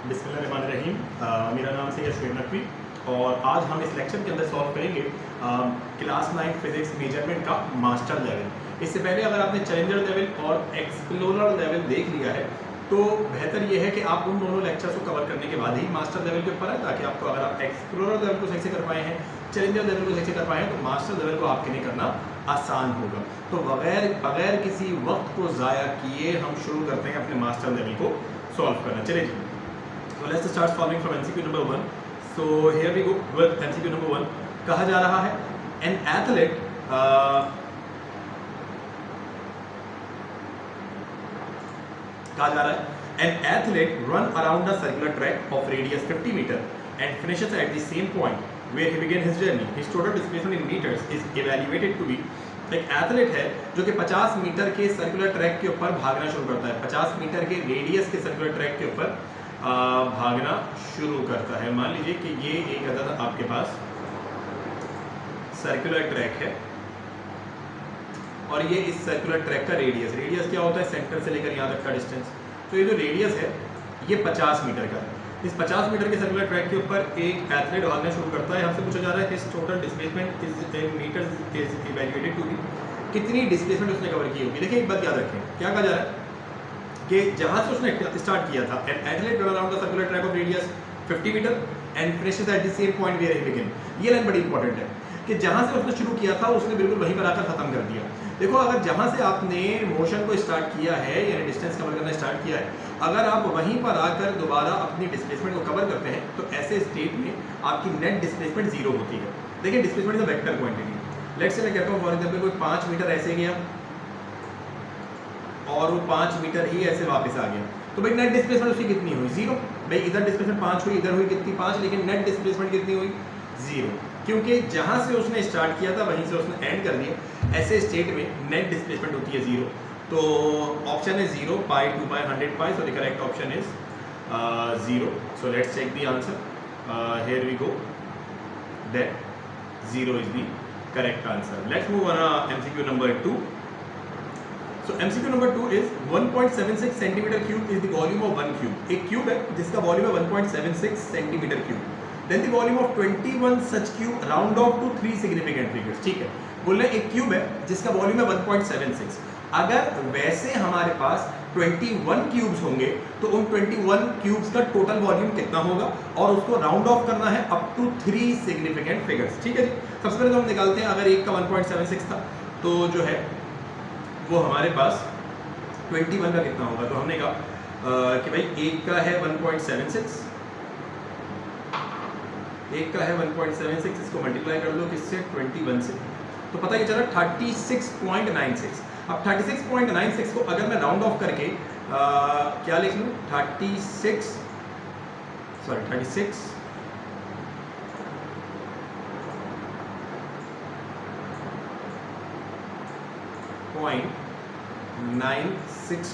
बिस्मिल्लाहिर्रहमानिर्रहीम। मेरा नाम सैयद शुएब नकवी और आज हम इस लेक्चर के अंदर सॉल्व करेंगे क्लास 9 फिजिक्स मेजरमेंट का मास्टर लेवल। इससे पहले अगर आपने चैलेंजर लेवल और एक्सप्लोरर लेवल देख लिया है तो बेहतर ये है कि आप उन दोनों लेक्चर्स को कवर करने के बाद ही मास्टर लेवल के ऊपर आए, ताकि आपको अगर आप एक्सप्लोरर लेवल को सही से कर पाए हैं, चैलेंजर लेवल को सही से कर पाए हैं, तो मास्टर लेवल को आपके लिए करना आसान होगा। तो बगैर किसी वक्त को ज़ाया किए हम शुरू करते हैं अपने मास्टर लेवल को सॉल्व करना। चलिए जी, so let's start solving from MCQ number 1. So here we go with MCQ number 1. कहा जा रहा है an athlete कहा जा रहा है an athlete run around a circular track of radius 50 meter and finishes at the same point where he began his journey. His total displacement in meters is evaluated to be, एक athlete है जो कि 50 metre के circular track के ऊपर भागना शुरू करता है, 50 मीटर के रेडियस के सर्कुलर ट्रैक के ऊपर भागना शुरू करता है। मान लीजिए कि ये एक अदद आपके पास सर्कुलर ट्रैक है और ये इस सर्कुलर ट्रैक का रेडियस क्या होता है, सेंटर से लेकर यहाँ तक का डिस्टेंस। तो ये जो रेडियस है ये 50 मीटर का है। इस 50 मीटर के सर्कुलर ट्रैक के ऊपर एक एथलीट भागना शुरू करता है। हमसे पूछा जा रहा है इस total displacement is in metre is evaluated to be, कितनी डिस्प्लेसमेंट उसने कवर की होगी। देखिए एक बात याद रखें, क्या कहा जा रहा है कि जहां से उसने स्टार्ट किया था, an athlete run around the circular track of radius 50 metre and finishes at the same point where he begin. ये लाइन बड़ी इंपॉर्टेंट है कि जहां से उसने शुरू किया था उसने बिल्कुल वहीं पर आकर खत्म कर दिया। देखो, अगर जहां से आपने मोशन को स्टार्ट किया है यानी डिस्टेंस कवर करना स्टार्ट किया है, अगर आप वहीं पर आकर दोबारा अपनी डिस्प्लेसमेंट को कवर करते हैं तो ऐसे स्टेट में आपकी नेट डिस्प्लेसमेंट जीरो होती है। देखिए, displacement is a vector quantity. Let's say मैं कहता हूँ फॉर एग्जांपल कोई 5 मीटर ऐसे गया और वो 5 मीटर ही ऐसे वापस आ गया, तो भाई नेट डिस्प्लेसमेंट उसकी कितनी हुई, जीरो। भाई इधर डिस्प्लेसमेंट 5 हुई, इधर हुई कितनी 5, लेकिन नेट डिस्प्लेसमेंट कितनी हुई, जीरो, क्योंकि जहां से उसने स्टार्ट किया था वहीं से उसने एंड कर दिया। ऐसे स्टेट में नेट डिस्प्लेसमेंट होती है जीरो। तो ऑप्शन है 0, pi 2 pi 100 pi, so the correct option is 0। So let's check the answer. Here we go, that 0 is the correct answer. Let's move on MCQ number 2. So MCQ number 2 is 1.76 centimetre cube is the volume of one cube. एक cube है जिसका वॉल्यूम है 1.76 centimetre cube. Then the volume of 21 such cube round off to 3 significant figures. ठीक है, बोल रहे हैं एक क्यूब है जिसका वॉल्यूम है 1.76। अगर वैसे हमारे पास 21 क्यूब्स होंगे तो उन 21 क्यूब्स का टोटल वॉल्यूम कितना होगा और उसको राउंड ऑफ करना है अप टू 3 सिग्निफिकेंट फिगर्स। ठीक है जी, सबसे पहले तो हम निकालते हैं, अगर एक का 1.76 था तो जो है वो हमारे पास 21 का कितना होगा। तो हमने कहा कि भाई एक का है 1.76, एक का है 1.76, इसको मल्टीप्लाई कर लो किससे, 21 से, तो पता ही चला 36.96। अब 36.96 को अगर मैं राउंड ऑफ करके क्या लिख लूँ, 36 .96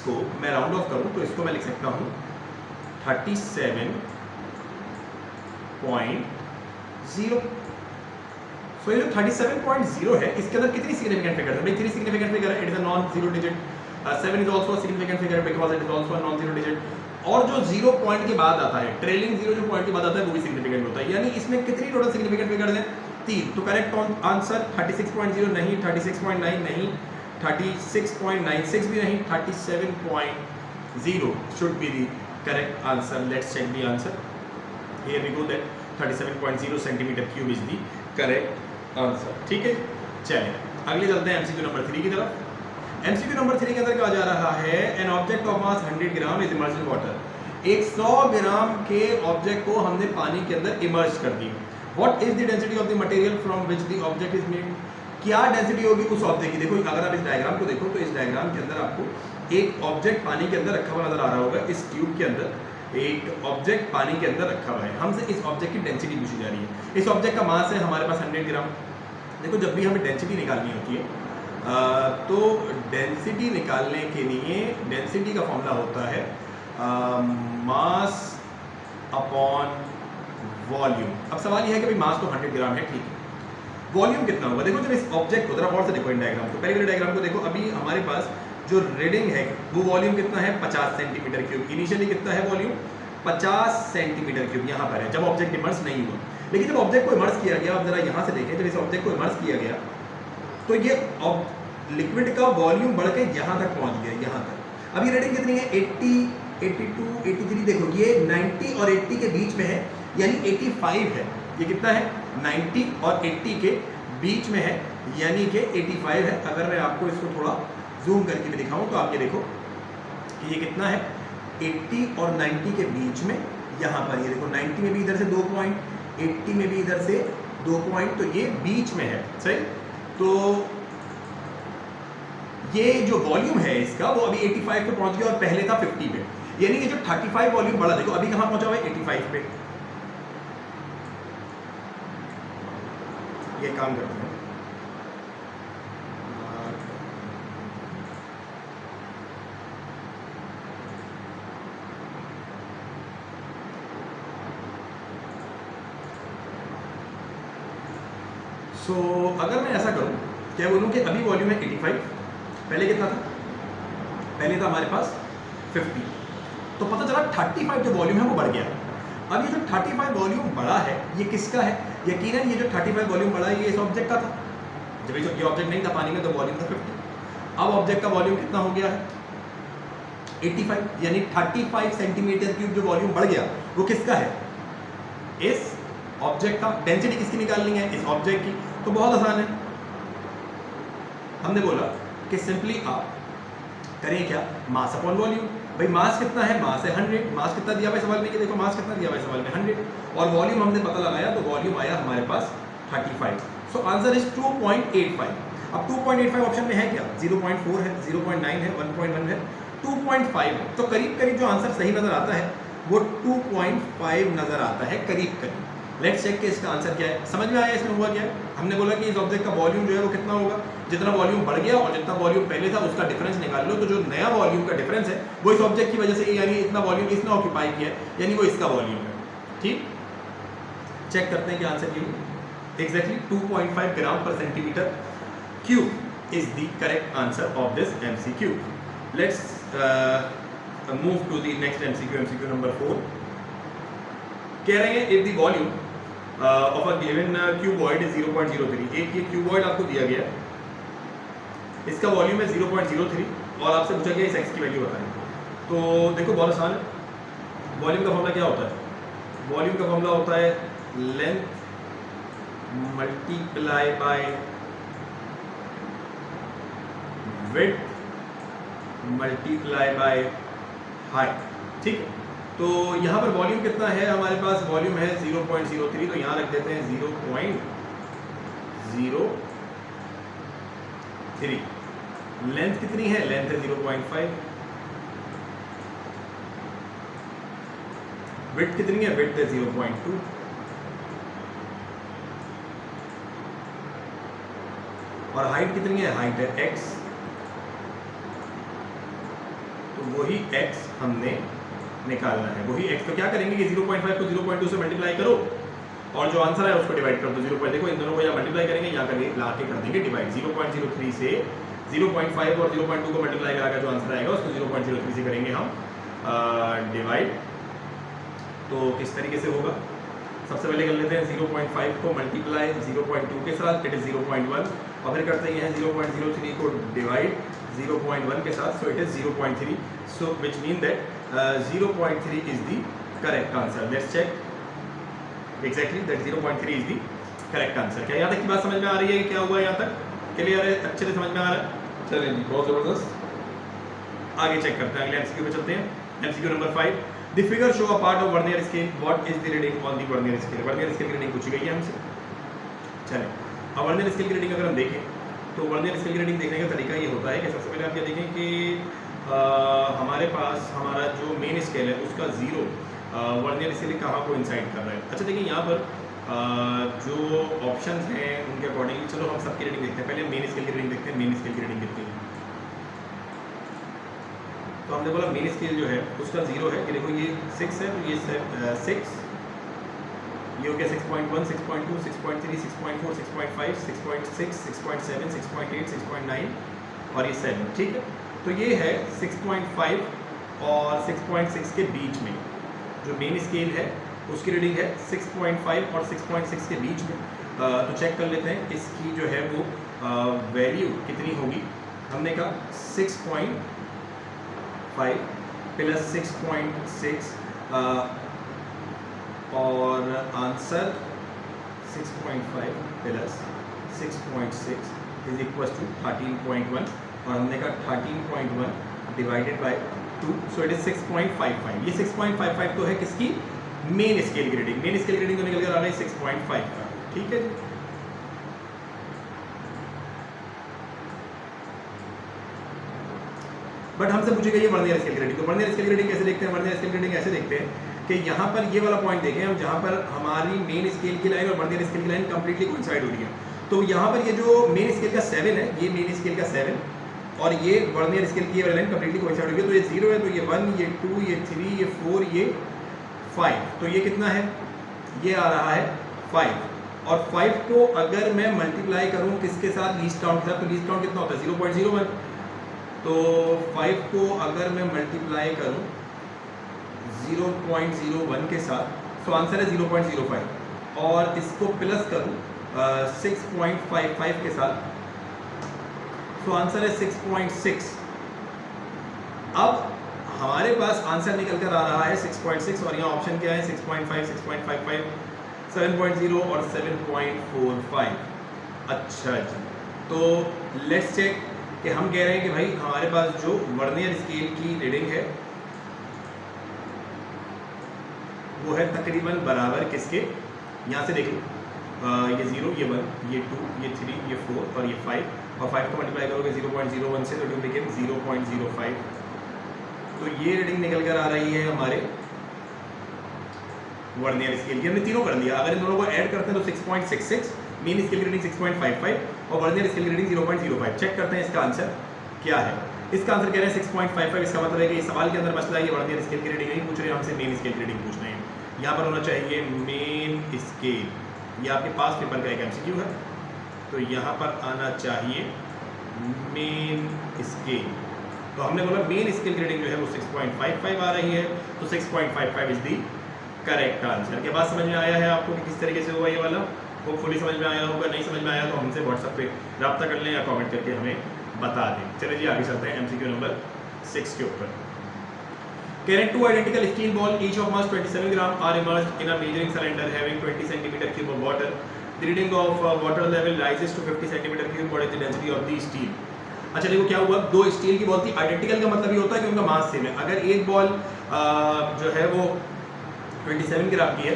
को मैं राउंड ऑफ करूं तो इसको मैं लिख सकता हूं 37.0। सो ये जो 37.0 है इसके अंदर कितनी सिग्निफिकेंट फिगर है भाई, 3 सिग्निफिकेंट फिगर है। It is a non zero digit. 7 is also a significant figure because it is also a non zero digit. और जो 0 पॉइंट के बाद आता है, ट्रेलिंग 0 जो पॉइंट के बाद आता है वो भी सिग्निफिकेंट होता है। यानी इसमें कितनी टोटल सिग्निफिकेंट फिगर्स हैं, 3। तो करेक्ट आंसर 36.0 नहीं, 36.9 नहीं, 36.96 भी नहीं, 37.0 should be the correct answer. Let's check the answer. Here we go, that 37.0 centimetre cube is the correct answer. ठीक है, चलिए अगले चलते हैं MCQ नंबर 3 की तरफ। MCQ नंबर 3 के अंदर कहा जा रहा है an object of mass 100 gram is immersed in water. 100 ग्राम के ऑब्जेक्ट को हमने पानी के अंदर इमर्ज कर दी। What is the density of the material from which the object is made? क्या डेंसिटी होगी उस ऑब्जेक्ट की। देखो, अगर आप इस डायग्राम को देखो तो इस डायग्राम के अंदर आपको एक ऑब्जेक्ट पानी के अंदर रखा हुआ नजर आ रहा होगा। इस ट्यूब के अंदर एक ऑब्जेक्ट पानी के अंदर रखा हुआ है। हमसे इस ऑब्जेक्ट की डेंसिटी पूछी जा रही है। इस ऑब्जेक्ट का मास है हमारे पास 100 ग्राम। देखो, जब भी हमें डेंसिटी निकालनी होती है तो डेंसिटी निकालने के लिए डेंसिटी का फॉर्मूला होता है मास अपॉन वॉल्यूम। अब सवाल यह है कि भाई मास तो 100 ग्राम है, ठीक है, वॉल्यूम कितना होगा। देखो, जब इस ऑब्जेक्ट को जरा और से देखो, इन डायग्राम को, पहले वाले डायग्राम को देखो, अभी हमारे पास जो रीडिंग है वो वॉल्यूम कितना है, 50 सेंटीमीटर क्यूब। इनिशियली कितना है वॉल्यूम, 50 सेंटीमीटर क्यूब यहाँ पर है जब ऑब्जेक्ट इमर्स नहीं हुआ। लेकिन जब ऑब्जेक्ट को इमर्स किया गया, आप जरा यहाँ से देखें, जब इस ऑब्जेक्ट को इमर्स किया गया तो ये लिक्विड का वॉल्यूम बढ़ के यहाँ तक पहुँच गया, यहाँ तक। अभी रेटिंग कितनी है? 80, 82, 83। देखो ये 90 और 80 के बीच में है, यानी 85 है। ये कितना है? 90 और 80 के बीच में है, यानी कि 85 है। अगर मैं आपको इसको थोड़ा जूम करके भी दिखाऊं तो आप ये देखो कि ये कितना है? 80 और 90 के बीच में, यहाँ पर ये देखो 90 में भी इधर से 2 पॉइंट, 80 में भी इधर से 2 पॉइंट, तो ये बीच में है। सही? तो ये जो वॉल्यूम है इसका वो अभी 85 पे पहुंच गया और पहले था 50 पे, यानी कि जो 35 वॉल्यूम बढ़ा, देखो अभी कहां पहुंचा हुआ है? 85 पे। ये काम करते हैं, अगर मैं ऐसा करूं, क्या बोलूं कि अभी वॉल्यूम है 85, पहले कितना था? पहले था हमारे पास 50, तो पता चला 35 जो वॉल्यूम है वो बढ़ गया। अब ये जो 35 वॉल्यूम बढ़ा है ये किसका है? यकीनन ये जो 35 वॉल्यूम बढ़ा है ये इस ऑब्जेक्ट का था। जब ये ऑब्जेक्ट नहीं था पानी में तो वॉल्यूम था 50। अब ऑब्जेक्ट का वॉल्यूम कितना हो गया है? 85, यानी 35 सेंटीमीटर क्यूब जो वॉल्यूम बढ़ गया वो किसका है? इस ऑब्जेक्ट का। डेंसिटी किसकी निकालनी है? इस ऑब्जेक्ट की। तो बहुत आसान है, हमने बोला कि सिंपली आप करें क्या? Mass upon volume. भाई मास कितना है? मास है 100। मास कितना दिया हुआ है सवाल में? कि देखो मास कितना दिया हुआ है सवाल में? 100। और वॉल्यूम हमने पता लगाया तो वॉल्यूम आया हमारे पास 35। So answer is 2.85। अब 2.85 ऑप्शन में है क्या? 0.4 है, 0.9 है, 1.1 है, 2.5 है। तो करीब करीब जो आंसर सही नजर आता है वो 2.5 नजर आता है, करीब करीब। लेट्स चेक कि इसका आंसर क्या है। समझ में आया इसमें हुआ क्या है? हमने बोला कि इस ऑब्जेक्ट का वॉल्यूम जो है वो कितना होगा? जितना वॉल्यूम बढ़ गया और जितना वॉल्यूम पहले था उसका डिफरेंस निकाल लो। तो जो नया वॉल्यूम का डिफरेंस है वो इस ऑब्जेक्ट की वजह से, यानी इतना वॉल्यूम इसने ऑक्यूपाई किया है, यानी वो इसका वॉल्यूम है। ठीक, चेक करते हैं कि आंसर क्या है। Exactly 2.5 gram per centimetre cube is the correct answer of this MCQ. Let's move to the next MCQ, MCQ number 4। कह रहे हैं if the volume of a given cuboid is 0.03। एक ये क्यूबॉइड आपको दिया गया, इसका वॉल्यूम है 0.03 और आपसे पूछा गया इस एक्स की वैल्यू बताएं। तो देखो बहुत आसान है। वॉल्यूम का फॉर्मूला क्या होता है? वॉल्यूम का फॉर्मूला होता है length multiply by width multiply by height. ठीक है, तो यहाँ पर वॉल्यूम कितना है हमारे पास? वॉल्यूम है 0.03, तो यहाँ रख देते हैं 0.03। लेंथ कितनी है? लेंथ है 0.5। विड्थ कितनी है? विड्थ है 0.2। और हाइट कितनी है? हाइट है x। तो वही x हमने निकालना है, वही x। तो क्या करेंगे कि 0.5 को 0.2 से मल्टीप्लाई करो और जो आंसर है उसको डिवाइड कर दो 0. देखो इन दोनों को या मल्टीप्लाई करेंगे या करके ला के कर देंगे डिवाइड। 0.03 से 0.5 और 0.2 को मल्टीप्लाई करा जो आंसर आएगा उसको 0.03 से करेंगे हम डिवाइड। तो किस तरीके से होगा? सबसे पहले कर लेते हैं 0.5 को मल्टीप्लाई 0.2 के साथ, इट इज 0.1, और फिर करते हैं 0.03 को डिवाइड 0.1 के साथ, सो it is 0.3। So which mean that 0.3 is the correct answer. Let's check. Exactly, that 0.3 is the correct answer. क्या यहाँ तक की बात समझ में आ रही है? क्या हुआ यहाँ तक? क्लियर है? अच्छे से समझ में आ रहा है? चलिए जी, बहुत ज़बरदस्त। आगे चेक करते हैं, अगले एमसीक्यू पे चलते हैं। MCQ number 5। The figure show a part of vernier scale. What is the reading on the vernier scale? vernier scale की रीडिंग पूछी गई है हमसे। चलिए, अब vernier scale की रीडिंग अगर हम देखें तो vernier scale की रीडिंग देखने का तरीका ये होता है कि सबसे पहले आप क्या देखें कि हमारे पास हमारा जो मेन स्केल है उसका जीरो वर्नियर स्केल कहाँ को इंसाइड कर रहा है। अच्छा देखिए यहाँ पर जो ऑप्शंस हैं उनके अकॉर्डिंगली, चलो हम सबकी रीडिंग देखते हैं। पहले मेन स्केल की रीडिंग देखते हैं। मेन स्केल की रीडिंग कितनी है? तो हमने बोला मेन स्केल जो है उसका जीरो है। कि देखो ये 6 है, तो ये 6, ये हो गया 6.1, 6.2, 6.3, 6.4, 6.5, 6.6, 6.7, 6.8, 6.9 और ये 7। ठीक है, तो ये है 6.5 और 6.6 के बीच में जो मेन स्केल है उसकी रीडिंग है 6.5 और 6.6 के बीच में। तो चेक कर लेते हैं इसकी जो है वो वैल्यू कितनी होगी। हमने कहा 6.5 प्लस 6.6 और answer 6.5 plus 6.6 is equal to 13.1 और हमने कहा 13.1 divided by 2, so it is 6.55। ये 6.55 तो है किसकी, मेन स्केल की रीडिंग। मेन स्केल की रीडिंग तो निकल कर आ रही है 6.5 का, ठीक है जी। बट हमसे पूछी गई है वर्नियर स्केल की रीडिंग। तो वर्नियर स्केल की रीडिंग कैसे देखते हैं, वर्नियर स्केल की रीडिंग ऐसे देखते हैं कि यहाँ पर ये वाला पॉइंट देखें हम, जहाँ पर हमारी मेन स्केल की लाइन और वर्नियर स्केल की लाइन कंप्लीटली कोइंसाइड हो रही है। तो यहाँ पर ये जो मेन स्केल का 7 है, ये मेन स्केल का 7 और ये वर्नियर स्केल की लाइन कंप्लीटली कोइंसाइड हो रही है। तो ये 0 है, तो ये 1, ये 2, ये 3, ये 4, ये 5। तो ये कितना है, ये आ रहा है 5। और 5 को अगर मैं मल्टीप्लाई करूँ किसके साथ, लीस्ट काउंट के साथ, तो लीस्ट काउंट कितना होता है 0.01। तो 5 को अगर मैं मल्टीप्लाई करूँ 0.01 के साथ, तो आंसर है 0.05 और इसको प्लस करूँ 6.55 के साथ, तो आंसर है 6.6। अब हमारे पास आंसर निकल कर आ रहा है 6.6 और यहाँ ऑप्शन क्या है 6.5, 6.55, 7.0 और 7.45। अच्छा जी, तो लेट्स चेक कि हम कह रहे हैं कि भाई हमारे पास जो वर्नियर स्केल की रीडिंग है वो है तकरीबन बराबर किसके, यहाँ से देख लो ये 0, ये 1, ये 2, ये 3, ये 4 और ये 5 और 5 को मल्टीप्लाई करोगे 0.01 से, तो इट विल बिकम 0.05। तो ये रीडिंग निकल कर आ रही है हमारे वर्नियर स्केल की। हमने तीनों कर दिया, अगर इन दोनों को ऐड करते हैं तो 6.66, मेन स्केल की रीडिंग 6.55 और वर्नियर स्केल की रीडिंग 0.05। चेक करते हैं इसका आंसर क्या है। इसका आंसर कह रहे हैं 6.55। इसका मतलब है कि इस सवाल के अंदर मसला है ये वर्नियर स्केल की रीडिंग नहीं पूछ रहे हैं हमसे, मेन स्केल की रीडिंग पूछ रहे हैं। यहाँ पर होना चाहिए मेन स्केल, ये आपके पास पेपर का एक एमसीक्यू है, तो यहाँ पर आना चाहिए मेन स्केल। तो हमने बोला मेन स्केल की रीडिंग जो है वो 6.55 आ रही है, तो 6.55 इज दी करेक्ट आंसर। के बाद समझ में आया है आपको कि किस तरीके से हुआ ये वाला, होपफुली समझ में आया होगा। नहीं समझ में आया तो हमसे व्हाट्सएप पे रब्ता कर लें या कमेंट करके हमें बता दें। चलिए जी आगे चलते हैं एमसीक्यू नंबर 6 के ऊपर। कह रहे हैं 2 identical steel ball each of mass 27 gram are immersed in a measuring cylinder having 20 centimeter cube of water. The reading of water level rises to 50 centimeter cube. What is the density of the steel? अच्छा देखो क्या हुआ, दो steel की ball थी, identical का मतलब ये होता है कि उनका मास सेम है। अगर एक बॉल जो है वो 27 ग्राम की है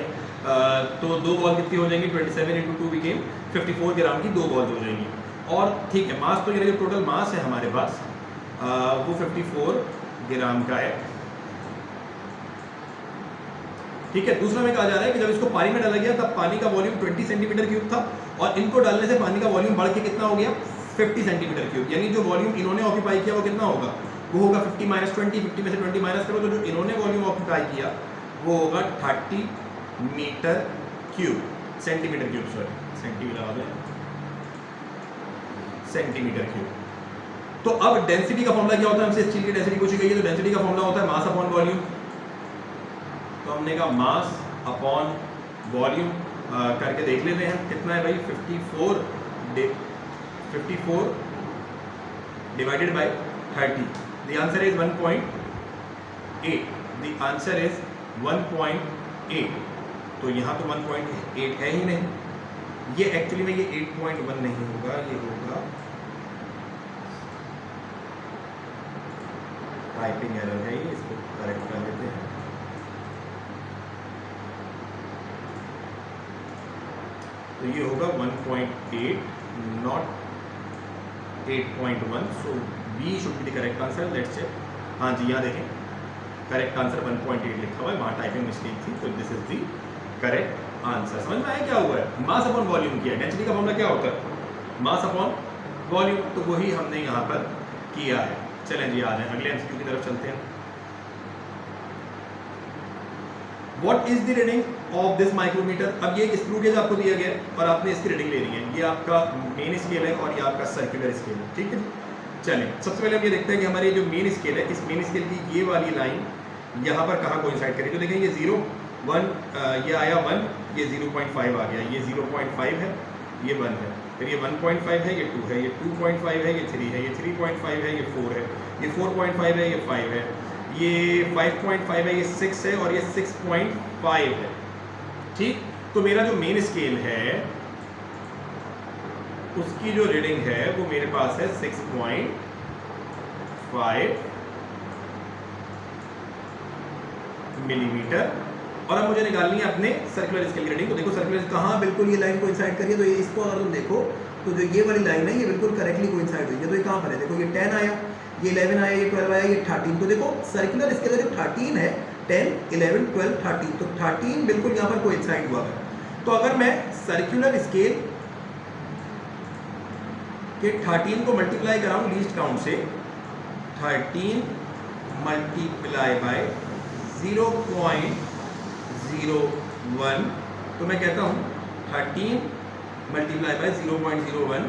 तो दो बॉल कितनी हो जाएंगी, 27 × 2 बिकेम 54 ग्राम की दो बॉल हो जाएंगी। और ठीक है, मास तो ये जो टोटल मास है हमारे पास वो 54 ग्राम का है। ठीक है, दूसरा में कहा जा रहा है कि जब इसको पानी में डाला गया तब पानी का वॉल्यूम 20 सेंटीमीटर क्यूब था और इनको डालने से पानी का वॉल्यूम बढ़ के कितना हो गया 50 सेंटीमीटर क्यूब। यानी जो वॉल्यूम इन्होंने ऑक्यूपाई किया वो कितना होगा, वो होगा 50 - 20, 50 में से 20 माइनस करो तो जो इन्होंने वॉल्यूम ऑक्यूपाई किया वो होगा 30 metre cube, centimetre cube, sorry centimetre आ गया, सेंटीमीटर क्यूब। तो अब डेंसिटी का फॉर्मूला क्या होता है, हमसे स्टील की डेंसिटी पूछी गई है, तो डेंसिटी का फॉर्मूला होता है मास अपॉन वॉल्यूम। तो हमने कहा मास अपॉन वॉल्यूम करके देख लेते हैं कितना है भाई, 54 divided by 30। The answer is 1.8। The answer is 1.8। तो यहाँ तो 1.8 है ही नहीं, ये एक्चुअली में ये 8.1 नहीं होगा, ये होगा टाइपिंग एरर है, ये इसको करेक्ट कर लेते हैं। तो ये होगा 1.8 not 8.1, so B should be the correct answer. Let's check. हाँ जी, यहाँ देखें करेक्ट आंसर 1.8 लिखा हुआ है, वहाँ टाइपिंग मिस्टेक थी, तो this is the correct answer. समझ में आया क्या हुआ है, मास अपॉन वॉल्यूम किया। डेंसिटी का फॉर्मूला क्या होता है, मास अपॉन वॉल्यूम, तो वही हमने यहाँ पर किया है। चलें जी, आ जाएं अगले एमसीक्यू की तरफ चलते हैं। What is the reading of this micrometer? अब ये स्क्रू गेज आपको दिया गया है और आपने इसकी रीडिंग लेनी है। ये आपका मेन स्केल है और ये आपका सर्कुलर स्केल है। ठीक है, चलें सबसे पहले हम ये देखते हैं कि हमारी जो मेन स्केल है, इस मेन स्केल की ये वाली लाइन यहाँ पर कहाँ कोइंसाइड करेगी, तो देखें ये 0 1 ये आया 1, ये 0.5 आ गया, ये 0.5 है, ये 1 है, फिर ये 1.5 है, ये 2 है, ये 2.5 है, ये 3 है, ये 3.5 है, ये 4 है, ये 4.5 है, ये 5 है, ये 5.5 है, ये 6 है और ये 6.5 है। ठीक, तो मेरा जो मेन स्केल है उसकी जो रीडिंग है वो मेरे पास है 6.5 मिलीमीटर। और अब मुझे निकालनी है अपने सर्कुलर स्केल की रीडिंग। तो देखो सर्कुलर कहाँ बिल्कुल ये लाइन कोइंसाइड करिए, तो ये इसको अगर तुम देखो तो जो ये वाली लाइन है ये बिल्कुल करेक्टली कोइंसाइड हुई है। तो ये कहाँ पर है, देखो ये 10 आया, ये 11 आया, ये 12 आया, ये 13। तो देखो सर्कुलर स्केल जो 13 है, 10 11 12 13, तो 13 बिल्कुल यहाँ पर कोइंसाइड हुआ है। तो अगर मैं सर्कुलर स्केल के 13 को मल्टीप्लाई कराऊं लीस्ट काउंट से, 13 मल्टीप्लाई बाय 0.01, तो मैं कहता हूं 13 multiply by 0.01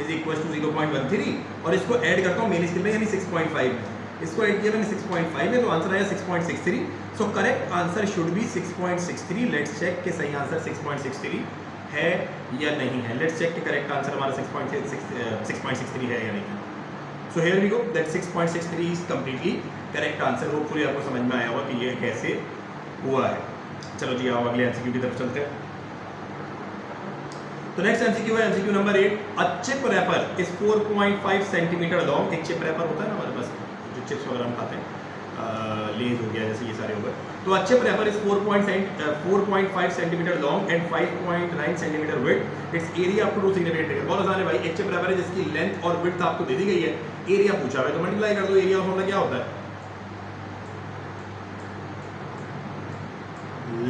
is equal to 0.13, और इसको ऐड करता हूं मेन स्केल में यानी 6.5 में। इसको ऐड किया मैंने 6.5 में, तो आंसर आया 6.63। So correct answer should be 6.63। Let's check कि सही आंसर 6.63 है या नहीं है। लेट्स चेक कि करेक्ट आंसर हमारा 6.63 है या नहीं है। So here we go, that 6.63 is completely correct answer. Hopefully आपको समझ में आया होगा कि ये कैसे हुआ है। चलो जी आओ अगले एमसीक्यू की तरफ चलते हैं। तो नेक्स्ट एमसीक्यू है MCQ number 8। A chip wrapper is 4.5 centimetre long. एक चिप रैपर होता है ना हमारे पास, जो चिप्स वगैरह हम खाते हैं, लेज हो गया जैसे ये सारे हो गए। तो a chip wrapper is 4.5 centimetre long and 5.9 centimetre width. Its area up to significant figure. बहुत आसान है भाई, एक चिप रैपर है जिसकी लेंथ और विड्थ आपको दे दी गई है, एरिया पूछा हुआ है, तो मल्टीप्लाई कर दो। एरिया ऑफ मतलब क्या होता है,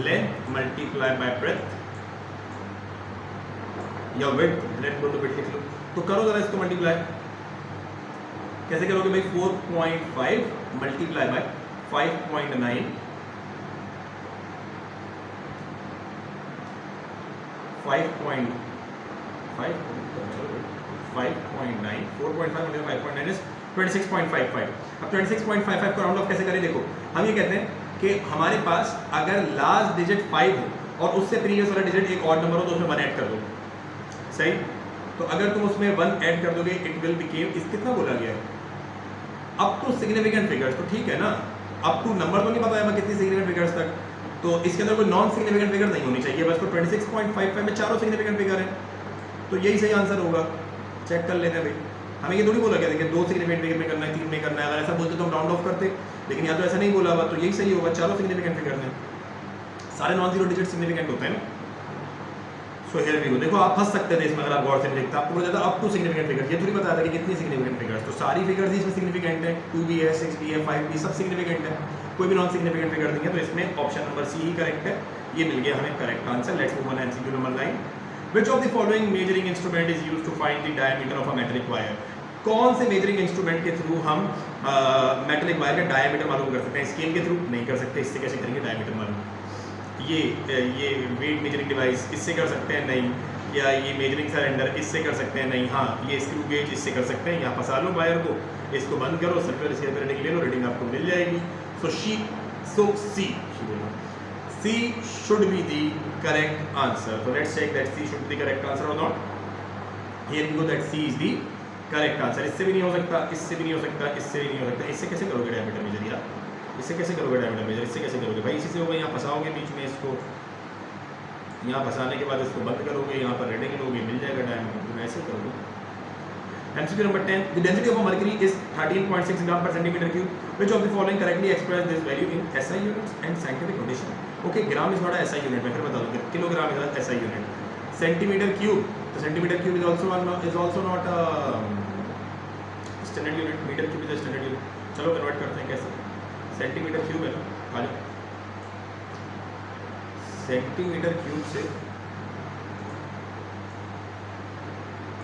लेंथ मल्टीप्लाई बाय ब्रेथ या विड्थ, लेंथ बोल दो विड्थ लिख लो। तो करो जरा इसको मल्टीप्लाई, कैसे करोगे भाई, 4.5 मल्टीप्लाई बाय 5.9 5.9 4.5 मल्टीप्लाई 5.9 इज 26.55। अब 26.55 को राउंड ऑफ कैसे करें, देखो हम ये कहते हैं कि हमारे पास अगर लास्ट डिजिट 5 हो और उससे प्रीवियस वाला डिजिट एक ऑड नंबर हो तो उसमें 1 ऐड कर दो, सही। तो अगर तुम उसमें 1 ऐड कर दोगे इट विल बिकेम, इस कितना बोला गया है, अप टू सिग्निफिकेंट फिगर्स। तो ठीक है ना, अप टू नंबर तो नहीं पता है कितनी सिग्निफिकेंट फिगर्स तक, तो इसके अंदर कोई नॉन सिग्निफिकेंट फिगर नहीं होनी चाहिए। बस तो 26.55 में चारों सिग्निफिकेंट फिगर हैं, तो यही सही आंसर होगा। चेक कर लेते हैं भाई, हमें ये थोड़ी बोला गया कि 2 सिग्निफिकेंट फिगर में करना है, 3 में करना है। अगर ऐसा बोलते तो हम राउंड ऑफ करते, लेकिन यहाँ तो ऐसा नहीं बोला हुआ, तो यही सही होगा। चारों सिग्निफिकेंट फिगर हैं, सारे नॉन जीरो डिजिट सिग्निफिकेंट होते हैं ना। सो हियर वी गो, देखो आप फंस सकते थे इसमें अगर आप गौर से नहीं देखते। आपको बोला जाता अप टू सिग्निफिकेंट फिगर, ये थोड़ी बताया था कि कितनी सिग्निफिकेंट फिगर्स, तो सारी फिगर्स ही इसमें सिग्निफिकेंट है, 2 भी है, 6 भी है, 5 भी, सब सिग्निफिकेंट है, कोई भी नॉन सिग्निफिकेंट फिगर नहीं है। तो इसमें ऑप्शन नंबर सी ही करेक्ट है, ये मिल गया हमें correct answer. Let's move on MCQ number 9। Which of the following measuring instrument is used to find the diameter of a metallic wire. कौन से मेजरिंग इंस्ट्रूमेंट के थ्रू हम मेटलिक वायर का डायमीटर मालूम कर सकते हैं। स्केल के थ्रू नहीं कर सकते, इससे कैसे करेंगे डायमीटर मालूम। ये वेट मेजरिंग डिवाइस इससे कर सकते हैं, नहीं। या ये मेजरिंग सिलेंडर इससे कर सकते हैं, नहीं। हाँ, ये स्क्रू गेज इससे कर सकते हैं। यहाँ फंसा लो वायर को, इसको बंद करो, सर्कुलर स्केल पर रीडिंग ले लो, रीडिंग आपको मिल जाएगी। सो C should be the correct answer. So let's check that C should be the correct answer or not. Here we go, that C is the correct answer. इससे भी नहीं हो सकता, इससे भी नहीं हो सकता, इससे भी नहीं हो सकता। इससे कैसे करोगे डायमीटर मेजर यार, इससे कैसे करोगे डायमीटर मेजर, इससे कैसे करोगे भाई, इसी से होगा। यहाँ फंसाओगे बीच में इसको, यहाँ फंसाने के बाद इसको बंद करोगे, यहाँ पर रीडिंग लोगे, मिल जाएगा डायमीटर। तुम ऐसे करोगे। MCQ number 10. The density of a mercury is 13.6 gram per centimeter cube. Which of the following correctly express this value in SI units and scientific notation? Okay, gram is not a SI unit. मैं फिर बता दूँ, kilogram is a SI unit. Centimeter cube. तो centimeter cube is also not a standard unit. Meter cube is a standard unit. चलो convert करते हैं कैसे। Centimetre cube है ना, आ जाओ। सेंटीमीटर क्यूब से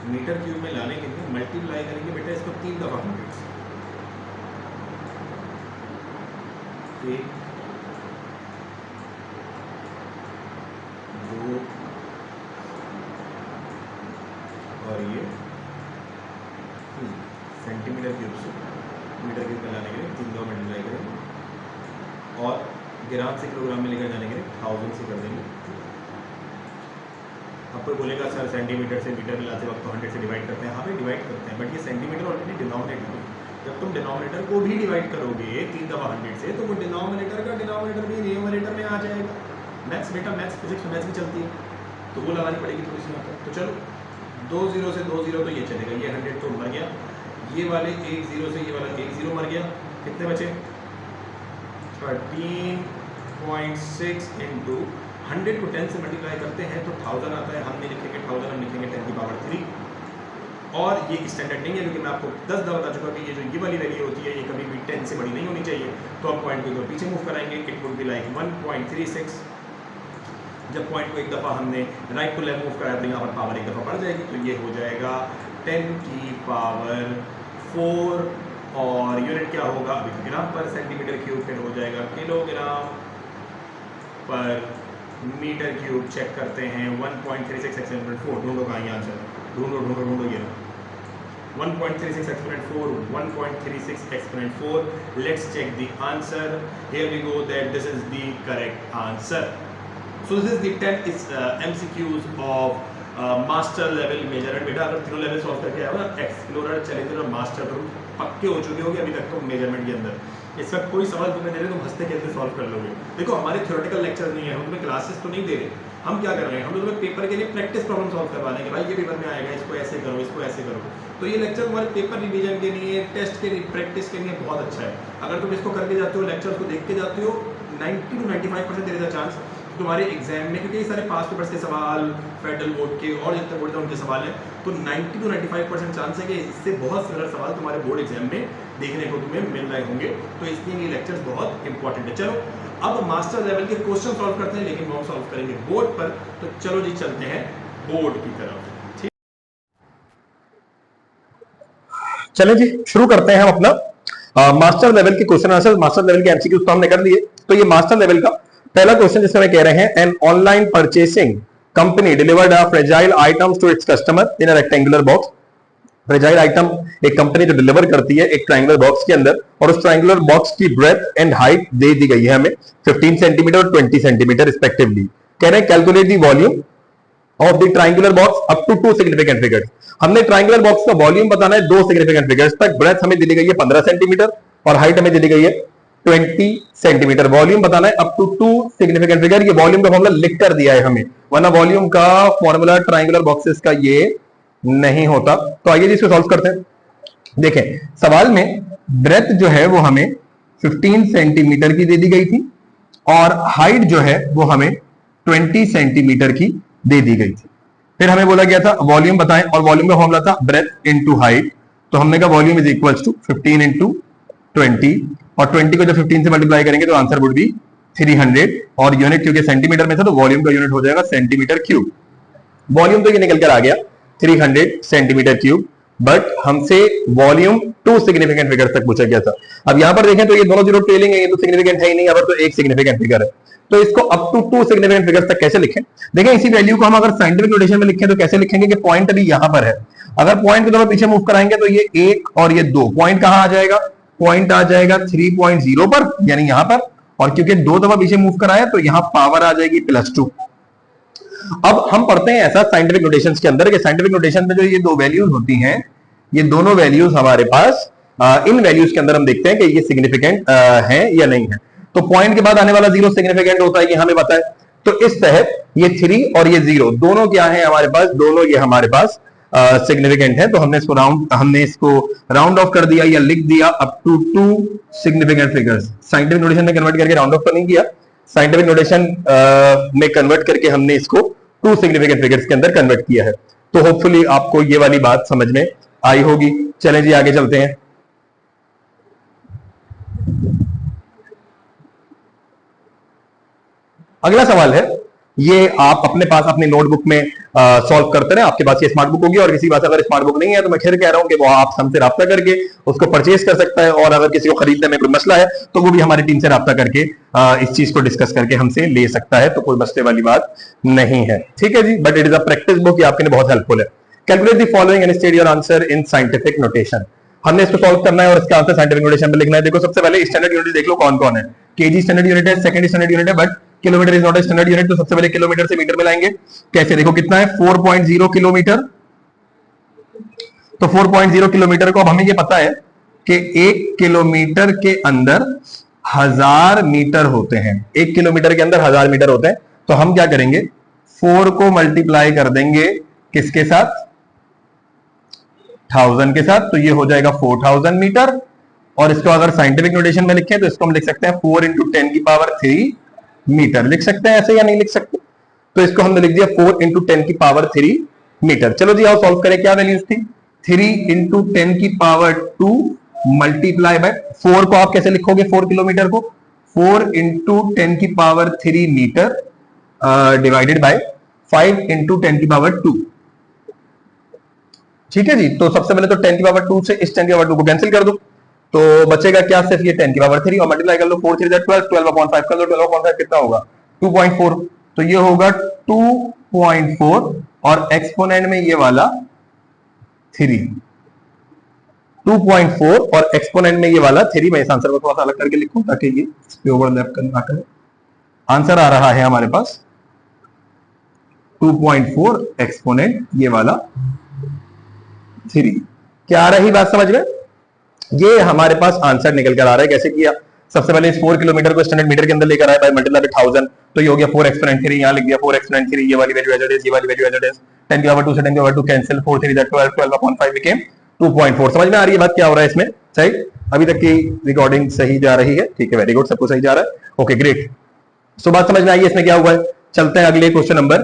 मीटर क्यूब में लाने के लिए मल्टीप्लाई करेंगे बेटा इसको 3 दफा 100 से। 1 2 और ये 3 सेंटीमीटर क्यूब से मीटर क्यूब में लाने के लिए 3 दो मल्टीप्लाई करेंगे और ग्राम से किलोग्राम में लेकर जाने के लिए 1000 से कर देंगे। अब कोई बोलेगा सर सेंटीमीटर से मीटर मिलाते वक्त तो 100 से डिवाइड करते हैं। हाँ भाई डिवाइड करते हैं, बट ये सेंटीमीटर ऑलरेडी डिनोमिनेटर है। जब तुम डिनोमिनेटर को भी डिवाइड करोगे 3 दफा 100 से तो वो डिनोमिनेटर का डिनोमिनेटर भी न्यूमरेटर में आ जाएगा। मैथ्स बेटा, मैथ्स फिजिक्स में मैथ्स भी चलती है तो वो लगानी पड़ेगी थोड़ी सी यहाँ पर। तो चलो 2 0 से 2 0 तो ये चलेगा, ये 100 तो मर गया, ये वाले 1 0 से ये वाला 1 0 मर गया। कितने बचे? 13.6 इंटू 100 को 10 से मल्टीप्लाई करते हैं तो 1000 आता है। हम नहीं लिखेंगे 1000, हम लिखेंगे 10 की पावर 3। और ये स्टैंडर्ड नहीं है क्योंकि मैं आपको 10 दफा बता चुका कि ये जो ये वाली वैल्यू होती है ये कभी भी 10 से बड़ी नहीं होनी चाहिए। तो आप पॉइंट को पीछे मूव कराएंगे, इट वुड बी लाइक 1.36। जब पॉइंट को एक दफ़ा हमने राइट टू लेफ्ट मूव कराया तो यहाँ पर पावर एक दफ़ा बढ़ जाएगी, तो ये हो जाएगा 10 की पावर 4 और यूनिट क्या होगा अभी ग्राम पर सेंटीमीटर क्यूब, फिर हो जाएगा kilogram per metre cube. Check करते हैं 1.36 एक्सपोनेंट 4, ढूंढो कहाँ ये आंसर, ढूंढो ढूंढो ढूंढो, ये 1.36 exponent 4, 1.36 exponent 4. Let's check the answer. Here we go, that this is the correct answer. So this is the 10 MCQs of master level measurement. बेटा अगर तीनों लेवल सॉल्व करके आए हो ना, एक्सप्लोरर, चैलेंजर और मास्टर, तो पक्के हो चुके होगे अभी तक तो मेजरमेंट के अंदर। इस वक्त कोई सवाल तुम्हें दे रहे तुम हंसते खेलते सॉल्व कर लोगे। देखो हमारे थ्योरेटिकल लेक्चर नहीं है, हम तुम्हें क्लासेस तो नहीं दे रहे, हम क्या कर रहे हैं, हम तुम्हें पेपर के लिए प्रैक्टिस प्रॉब्लम सॉल्व करवाने के, भाई ये पेपर में आएगा, इसको ऐसे करो, इसको ऐसे करो। तो ये लेक्चर तुम्हारे पेपर रिवीजन के लिए, टेस्ट के लिए, प्रैक्टिस के लिए बहुत अच्छा है। अगर तुम इसको करके जाते हो, लेक्चर्स को देख के जाते हो, 90 to 95% there is a chance तुम्हारे एग्जाम में, क्योंकि ये सारे पास पेपर्स के सवाल, फेडरल बोर्ड के और जितने बोर्ड उनके सवाल हैं, तो 90 to 95% चांस है कि इससे बहुत सिमिलर सवाल तुम्हारे बोर्ड एग्जाम में देखने को तुम्हें मिल रहे होंगे। तो इसलिए ये लेक्चर्स बहुत इंपॉर्टेंट है। चलो अब मास्टर लेवल के क्वेश्चन सॉल्व करते हैं, लेकिन वो हम सॉल्व करेंगे बोर्ड पर। तो चलो जी चलते हैं बोर्ड की तरफ। ठीक, चलें जी शुरू करते हैं हम अपना मास्टर लेवल के क्वेश्चन आंसर। मास्टर लेवल के एमसीक्यूज तो हमने कर लिए। तो ये मास्टर लेवल का पहला क्वेश्चन जिसमें कह रहे हैं, an online purchasing company delivered a fragile items to its customer in a rectangular box. Fragile item एक कंपनी जो डिलीवर करती है एक ट्रायंगुलर बॉक्स के अंदर, और उस ट्रायंगुलर बॉक्स की ब्रेथ एंड हाइट दे दी गई है हमें 15 सेंटीमीटर और 20 सेंटीमीटर रिस्पेक्टिवली। कह रहे हैं calculate the volume of the triangular box up to 2 significant figures. हमने ट्रायंगुलर बॉक्स का वॉल्यूम बताना है 2 सिग्निफिकेंट फिगर्स तक। ब्रेथ हमें दी गई है 15 सेंटीमीटर और हाइट हमें दी गई है 20 सेंटीमीटर। वॉल्यूम बताना है अप टू 2 सिग्निफिकेंट फिगर। ये वॉल्यूम का फॉर्मूला लिख कर दिया है हमें, वरना वॉल्यूम का फॉर्मूला ट्रायंगुलर बॉक्सेस का ये नहीं होता। तो आइए इसको सॉल्व करते हैं। देखें सवाल में ब्रेथ जो है वो हमें 15 सेंटीमीटर की दे दी गई थी और हाइट जो है वो हमें 20 सेंटीमीटर की दे दी गई थी। फिर हमें बोला गया था वॉल्यूम बताएं, और वॉल्यूम का फॉर्मूला था ब्रेथ इनटू हाइट। तो हमने कहा volume is equals to 15 into 20, और 20 को जब 15 से मल्टीप्लाई करेंगे तो आंसर वुड बी 300, और यूनिट क्योंकि सेंटीमीटर में था तो वॉल्यूम का यूनिट हो जाएगा सेंटीमीटर क्यूब। वॉल्यूम तो ये निकल कर आ गया 300 सेंटीमीटर क्यूब, बट हमसे वॉल्यूम 2 सिग्निफिकेंट फिगर तक पूछा गया था। अब यहां पर देखें तो ये दोनों जीरो ट्रेलिंग है, ये तो सिग्निफिकेंट है ही नहीं, अब तो एक सिग्निफिकेंट फिगर है। तो इसको अप टू 2 सिग्निफिकेंट फिगर तक कैसे लिखें? देखें इसी वैल्यू को हम अगर साइंटिफिक नोटेशन में लिखें तो कैसे लिखेंगे कि पॉइंट अभी यहां पर है, अगर पॉइंट को पीछे मूव कराएंगे तो ये 1 और ये 2 पॉइंट कहां आ जाएगा, पॉइंट आ जाएगा 3.0 पर, यानी यहां पर, और क्योंकि 2 दफा पीछे मूव कराया तो यहां पावर आ जाएगी +2। अब हम पढ़ते हैं ऐसा साइंटिफिक नोटेशंस के अंदर कि साइंटिफिक नोटेशन में जो ये 2 वैल्यूज होती हैं, ये दोनों वैल्यूज हमारे पास इन वैल्यूज के अंदर हम देखते हैं कि ये सिग्निफिकेंट है या नहीं है। तो पॉइंट के बाद आने वाला 0 सिग्निफिकेंट होता है, ये हमें पता है। तो इस तहत ये 3 और ये 0 दोनों क्या है हमारे पास, दोनों ये हमारे पास सिग्निफिकेंट है। तो हमने इसको राउंड ऑफ कर दिया या लिख दिया up to 2 significant figures. Scientific notation में कन्वर्ट करके राउंड ऑफ तो नहीं किया, साइंटिफिक नोटेशन में कन्वर्ट करके हमने इसको 2 सिग्निफिकेंट फिगर्स के अंदर कन्वर्ट किया है। तो होपफुली आपको ये वाली बात समझ में आई होगी। चलें जी आगे चलते हैं। अगला सवाल है, ये आप अपने पास अपने नोटबुक में सॉल्व करते रहे। आपके पास ये स्मार्ट बुक होगी, और किसी पास अगर स्मार्ट बुक नहीं है तो मैं फिर कह रहा हूं कि वो आप हमसे राब्ता करके उसको परचेज कर सकता है, और अगर किसी को खरीदने में कोई मसला है तो वो भी हमारी टीम से राब्ता करके इस चीज को डिस्कस करके हमसे ले सकता है। तो कोई मसले वाली बात नहीं है, ठीक है जी। But it is a practice book, ये आपके लिए बहुत हेल्पफुल है। Calculate the following and state your answer in scientific notation. हमने इसको सॉल्व करना है और इसका आंसर साइंटिफिक नोटेशन में लिखना है। देखो सबसे पहले स्टैंडर्ड यूनिट देख लो कौन कौन है। केजी स्टैंडर्ड यूनिट है, सेकंड स्टैंडर्ड यूनिट है, but kilometre is not a standard unit. तो सबसे पहले किलोमीटर से मीटर में लाएंगे। कैसे? देखो कितना है 4.0 किलोमीटर। तो 4.0 किलोमीटर को अब हमें ये पता है कि 1 किलोमीटर के अंदर 1000 मीटर होते हैं। 1 किलोमीटर के अंदर 1000 मीटर होते हैं। तो हम क्या करेंगे, 4 को मल्टीप्लाई कर देंगे किसके साथ? 1000 के साथ। तो ये हो जाएगा 4000 मीटर। और इसको अगर साइंटिफिक नोटेशन में लिखें तो इसको हम लिख सकते हैं 4 इंटू 10 की पावर 3 मीटर। लिख सकते हैं ऐसे या नहीं लिख सकते? तो इसको हमने लिख दिया 4 इंटू 10 की पावर 3 मीटर। चलो जी आओ सॉल्व करें। क्या वैल्यूज थी? 3 इंटू 10 की पावर 2 मल्टीप्लाई बाय 4 को आप कैसे लिखोगे? 4 किलोमीटर को 4 इंटू 10 की power 3 metre divided by 5 into 10 की पावर 2। ठीक है जी। तो सबसे पहले तो 10 की पावर 2 से इस 10 की पावर 2 को कैंसिल कर दो, तो बचेगा क्या? सिर्फ ये 10 की पावर 3 और मल्टीप्लाई कर लो 4 3 12, 12/5 कर लो। 12/5 कितना होगा? 2.4। तो ये होगा 2.4 और एक्सपोनेंट में ये वाला 3। 2.4 और एक्सपोनेंट में ये वाला 3। मैं इस आंसर को थोड़ा सा अलग करके लिखूं ताकि ये इस पे ओवरलैप ना करे। आंसर आ रहा है हमारे पास 2.4 एक्सपोनेंट ये वाला 3। क्या आ रही बात समझ में? ये हमारे पास आंसर निकल कर आ रहा है। कैसे किया? सबसे पहले इस 4 किलोमीटर को स्टैंडर्ड मीटर के अंदर लेकर आया बाय मल्टीप्लाई बाय 1000। तो ये हो गया 4 एक्सपोनेंट 3। यहां लिख दिया 4 एक्सपोनेंट 3। ये वाली वैल्यू एज इट इज, ये वाली वैल्यू एज इट इज। 10 की पावर 2 से 10 की पावर 2 कैंसिल। 4 3 12, 12/5 बिकेम 2.4। समझ में आ रही है बात क्या हो रहा है इसमें? सही। अभी तक की रिकॉर्डिंग सही जा रही है? ठीक है, वेरी गुड, सब कुछ सही जा रहा है। Okay great. सो बात समझ में आई है इसमें क्या हुआ है? चलते हैं अगले क्वेश्चन नंबर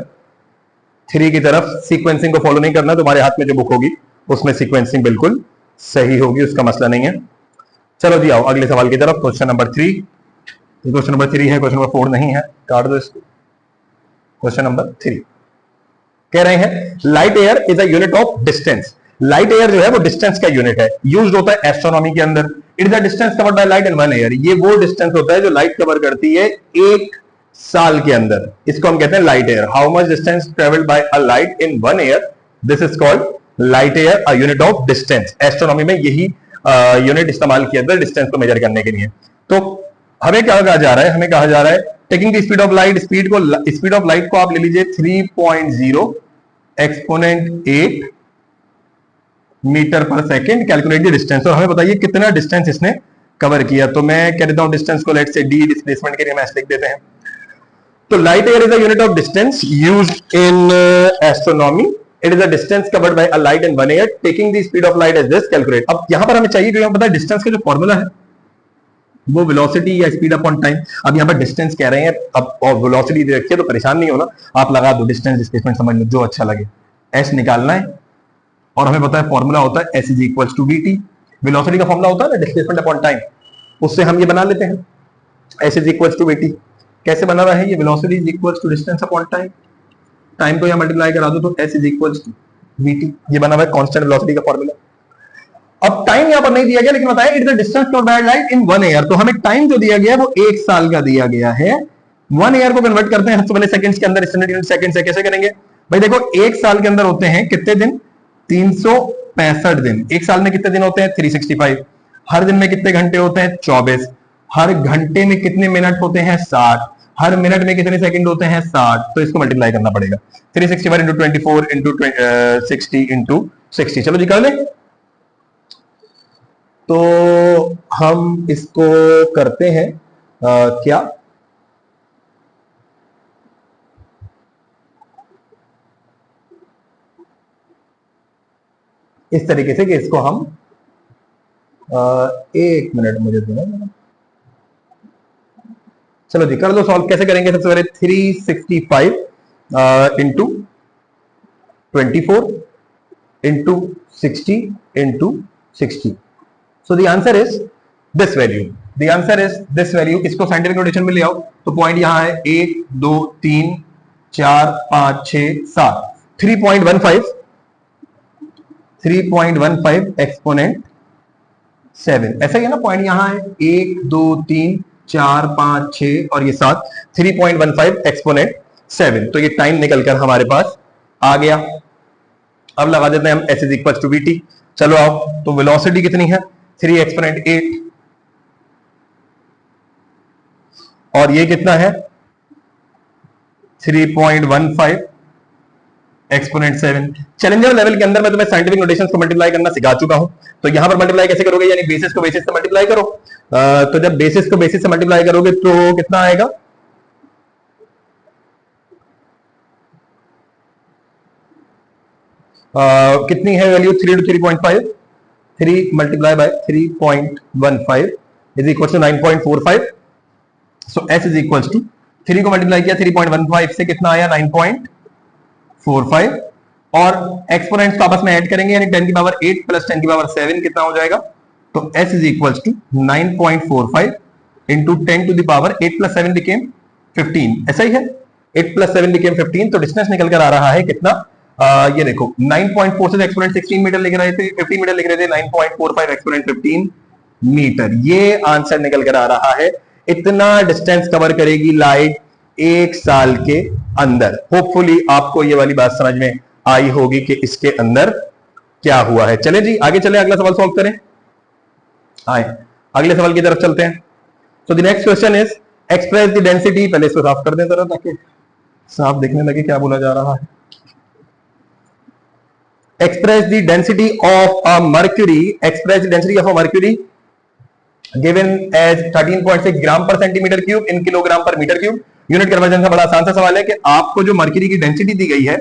3 की तरफ। सीक्वेंसिंग को फॉलो नहीं करना, तुम्हारे हाथ में जो बुक होगी उसमें सीक्वेंसिंग बिल्कुल सही होगी, उसका मसला नहीं है। चलो जी आओ अगले सवाल की तरफ। Question number 3। क्वेश्चन नंबर 3 है, क्वेश्चन नंबर 4 नहीं है, काट दो इसको। क्वेश्चन नंबर 3 कह रहे हैं light year is a unit of distance. Light air जो है वो डिस्टेंस का यूनिट है, यूज्ड होता है एस्ट्रोनॉमी के अंदर। It is the distance covered by light in 1 year. ये वो डिस्टेंस होता है जो लाइट कवर करती है 1 साल के अंदर। इसको हम कहते हैं light air. How much distance travelled by a light in 1 year, this is called light air, a unit of distance. Astronomy में यही यूनिट इस्तेमाल किया जाता है डिस्टेंस को मेजर करने के लिए। तो हमें क्या कहा जा रहा है? हमें कहा जा रहा है taking the speed of light. Speed of light को आप ले लीजिए 3.0 एक्सपोनेंट 8 मीटर पर सेकेंड। Calculate the distance. और हमें बताइए कितना डिस्टेंस इसने कवर किया। तो मैं कह देता हूं डिस्टेंस को लेट से डी, डिस्प्लेसमेंट के लिए मैच लिख देते हैं। तो light year is a unit of distance used in astronomy. It is a distance covered by a light in 1 year. Taking the speed of light as this, calculate. अब यहां पर हमें चाहिए कि पता है डिस्टेंस का जो फॉर्मूला है वो वेलोसिटी या स्पीड अपॉन टाइम। अब यहां पर डिस्टेंस कह रहे हैं, अब और वेलोसिटी दे रखी है, तो परेशान नहीं होना, आप लगा दो डिस्टेंस डिस्प्लेसमेंट, समझ लो जो अच्छा लगे। एस निकालना है और हमें पता है फॉर्मूला होता है S is equal to V T. Velocity का फॉर्मूला होता है ना डिस्प्लेसमेंट अपॉन टाइम, उससे हम ये बना लेते हैं S is equal to V T. कैसे बना रहा है ये? Velocity is equal to distance upon time. Time को यहां मल्टीप्लाई करा दो तो S is equal to V T. ये बना हुआ है कांस्टेंट वेलोसिटी का फॉर्मूला। अब टाइम यहां पर नहीं दिया गया, लेकिन बताया it is the distance covered by light in 1 year. तो हमें टाइम जो दिया गया है वो 1 साल का दिया गया है। 1 ईयर को कन्वर्ट करते हैं सबसे पहले सेकंड्स के अंदर, स्टैंडर्ड यूनिट सेकंड से। कैसे करेंगे भाई? देखो 1 साल के अंदर होते हैं कितने दिन? 365 दिन। 1 साल में कितने दिन होते हैं? 365। हर दिन में कितने घंटे होते हैं? 24। हर घंटे में कितने मिनट होते हैं? 60। हर मिनट में कितने सेकंड होते हैं? 60। तो इसको मल्टीप्लाई करना पड़ेगा 365 इंटू 24 इंटू 60 इंटू 60। चलो जी कर ले। तो हम इसको करते हैं क्या, इस तरीके से कि इसको हम 1 मिनट मुझे देना। चलो जी कर लो सॉल्व। कैसे करेंगे? सबसे पहले 365 into 24 into 60 into 60। So the answer is this value. The answer is this value. इसको साइंटिफिक नोटेशन में ले आओ तो पॉइंट यहां है 1 2 3 4 5 6 7। 3.15 एक्सपोनेंट 7। ऐसा ही है ना, पॉइंट यहां है 1 2 3 4 5 6 और ये 7। 3.15 एक्सपोनेंट 7। तो ये टाइम निकलकर हमारे पास आ गया। अब लगा देते हैं हम S is equal to V T. चलो आओ, तो वेलोसिटी कितनी है 3 एक्सपोनेंट 8 और ये कितना है 3.15 एक्सपोनेंट 7। चैलेंजर लेवल के अंदर मैं तुम्हें साइंटिफिक नोटेशंस को मल्टीप्लाई करना सिखा चुका हूं। तो यहां पर मल्टीप्लाई कैसे करोगे, यानी बेसिस को बेसिस से मल्टीप्लाई करो। तो जब बेसिस को बेसिस से मल्टीप्लाई करोगे तो कितना आएगा, कितनी है value 3 to 3.5, 3 multiply by 3.15 is equal to 9.45। So s is equal to 3 को मल्टीप्लाई किया 3.15 से कितना आया 9.45 और एक्सपोनेंट्स को आपस में ऐड करेंगे यानी 10 की पावर 8 प्लस 10 की पावर 7 कितना हो जाएगा, तो s is equal to 9.45 into 10 to the power 8 plus 7 became 15, ऐसा ही है 8 प्लस 7 बिकेम 15। तो डिस्टेंस निकल कर आ रहा है कितना, ये देखो 9.4 से एक्सपोनेंट 16 मीटर लिख रहे थे, 15 मीटर लिख रहे थे, 9.45 एक्सपोनेंट 15 मीटर, ये आंसर निकल कर आ रहा है। इतना डिस्टेंस कवर करेगी लाइट 1 साल के अंदर। होपफुली आपको ये वाली बात समझ में आई होगी कि इसके अंदर क्या हुआ है। चले जी आगे चले, अगला सवाल सॉल्व करें। आए अगले सवाल की तरफ चलते हैं। तो the next question is express the density, पहले इसको साफ कर दें जरा ताकि साफ दिखने लगे क्या बोला जा रहा है। Express the density of a mercury, express the density of a mercury given as 13.6 gram per centimetre cube in kilogram per metre cube. Unit conversion का बड़ा आसान सा सवाल है कि आपको जो मर्क्यूरी की डेंसिटी दी गई है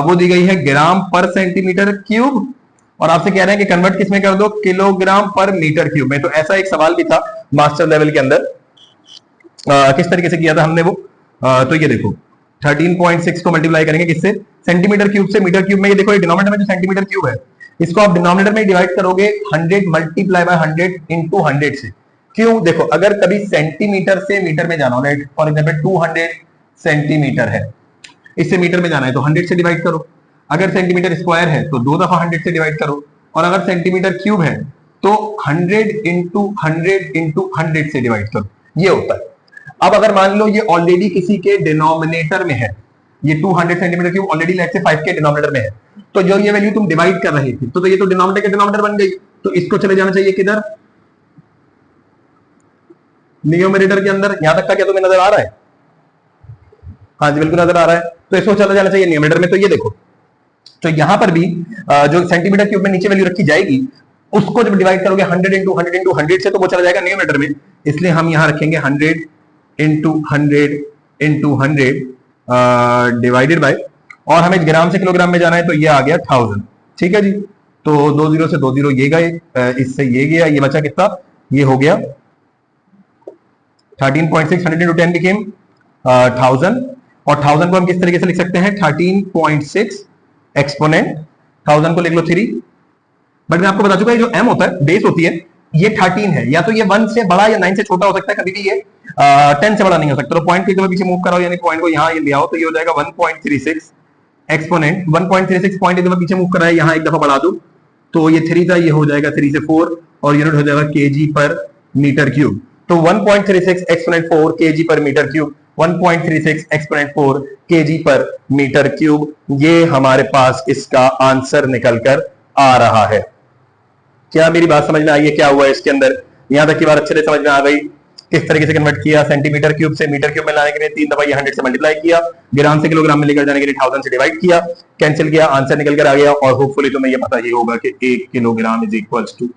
वो दी गई है ग्राम पर सेंटीमीटर क्यूब और आपसे कह रहे हैं कि कन्वर्ट किसमें कर दो, किलोग्राम पर मीटर क्यूब में। तो ऐसा एक सवाल भी था मास्टर लेवल के अंदर, किस तरीके से किया था हमने वो, तो ये देखो 13.6 को मल्टीप्लाई करेंगे किससे, सेंटीमीटर क्यूब से मीटर क्यूब में। ये देखो ये डिनोमिनेटर में जो सेंटीमीटर क्यूब है इसको आप डिनोमिनेटर में डिवाइड करोगे 100 मल्टीप्लाई बाय 100 इंटू 100 से। क्यों, देखो अगर कभी सेंटीमीटर से मीटर में जाना हो, फॉर एग्जाम्पल 200 सेंटीमीटर है, इससे मीटर में जाना है तो 100 से डिवाइड करो। अगर सेंटीमीटर स्क्वायर है तो 2 दफा 100 से डिवाइड करो और अगर सेंटीमीटर क्यूब है तो 100 इंटू 100 इंटू 100 से डिवाइड करो, ये होता है। अब अगर मान लो ये ऑलरेडी किसी के डिनोमिनेटर में है, ये 200 सेंटीमीटर क्यूब ऑलरेडी लेट से 5 के डिनोमिनेटर में है, तो जो ये वैल्यू तुम डिवाइड कर रहे थे तो ये तो डिनोमिनेटर के डिनोमिनेटर बन गई, तो इसको चले जाना चाहिए किधर, न्यूमरेटर के अंदर। यहां तक का क्या तुम्हें नजर आ रहा है, हाँ जी बिल्कुल नजर आ रहा है, तो इसको चला जाना चाहिए न्यूमरेटर में। तो ये देखो, तो यहां पर भी जो सेंटीमीटर क्यूब में नीचे वैल्यू रखी जाएगी उसको जब डिवाइड करोगे 100 इंटू 100 इंटू 100 से तो वो चला जाएगा न्यूमरेटर में, इसलिए हम यहां रखेंगे 100 इंटू 100 इंटू 100 डिवाइडेड बाय, और हमें ग्राम से किलोग्राम में जाना है तो ये आ गया 1000। ठीक है जी, तो 2 जीरो से 2 जीरो ये गए, इससे ये गया, ये बचा कितना, ये हो गया 13.6, 100 into 10 became 1000 और 1000 को हम किस तरीके से लिख सकते हैं 13.6 एक्सपोनेंट 1000 को लिख लो 3। बट मैं आपको बता चुका है जो m होता है बेस होती है ये 13 है, या तो ये 1 से बड़ा या 9 से छोटा हो सकता है, कभी भी ये 10 से बड़ा नहीं हो सकता। तो पॉइंट की जगह पीछे मूव कराओ, यानी पॉइंट को यहाँ ले आओ तो ये हो जाएगा 1.36 एक्सपोनेंट 1.36 पॉइंट जब पीछे मूव कराए यहाँ एक दफा बढ़ा दो तो ये 3 था, ये हो जाएगा 3 से 4 और यूनिट हो जाएगा केजी पर मीटर क्यूब। तो 1.36 exponent 4 KG per metre cube, 1.36 exponent 4 KG per metre cube, ये हमारे पास इसका आंसर निकल कर आ रहा है। क्या मेरी बात समझ में आई है क्या हुआ है इसके अंदर, यहां तक की बात अच्छे से समझ में आ गई। किस तरीके से कन्वर्ट किया, सेंटीमीटर क्यूब से मीटर क्यूब में लाने के लिए 3 दफा ये 100 से मल्टीप्लाई किया, ग्राम से किलोग्राम में लेकर जाने के लिए 1000 से डिवाइड किया, कैंसिल किया, आंसर निकल कर आ गया। और होपफुली तुम्हें ये पता ही होगा कि 1 किलोग्राम इज इक्वल्स टू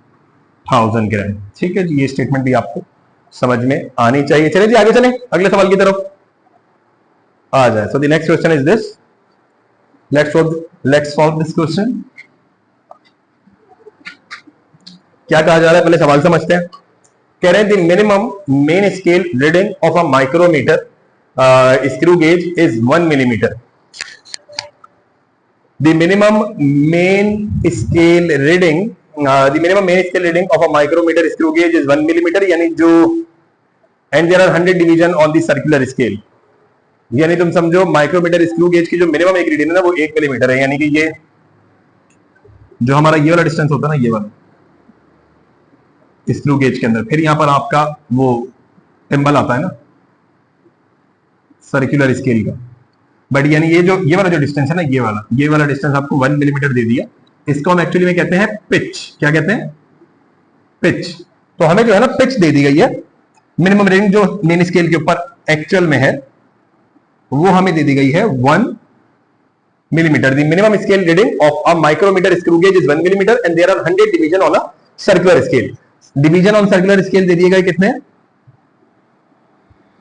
1000 ग्राम। ठीक है जी, ये स्टेटमेंट भी आपको समझ में आनी चाहिए। चलिए जी आगे चलें, अगले सवाल की तरफ आ जाए। So the next question is this, let's solve this question. क्या कहा जा रहा है पहले सवाल समझते हैं। कह रहे हैं the minimum main scale reading of a micrometer screw gauge is 1 millimetre. The minimum main scale reading of a micrometer screw gauge is 1 millimetre, यानी जो and there are 100 division on the circular scale, यानी तुम समझो micrometer screw gauge की जो minimum एक reading है ना वो 1 मिलीमीटर है, यानी कि ये जो हमारा ये वाला डिस्टेंस होता है ना, ये वाला स्क्रू गेज के अंदर, फिर यहां पर आपका वो टिम्बल आता है ना सर्कुलर स्केल का, बट यानी ये वाला जो डिस्टेंस है ना, ये वाला डिस्टेंस आपको 1 मिलीमीटर दे दिया इसको हम एक्चुअली में कहते हैं पिच। क्या कहते हैं? पिच। तो हमें जो है ना पिच दे दी गई है, मिनिमम रीडिंग जो मेन स्केल के ऊपर एक्चुअल में है वो हमें दे दी गई है 1 millimeter. The minimum scale reading of a micrometer screw gauge is 1 millimeter and there are 100 division on a circular scale. Division on circular scale दे दिए गए कितने?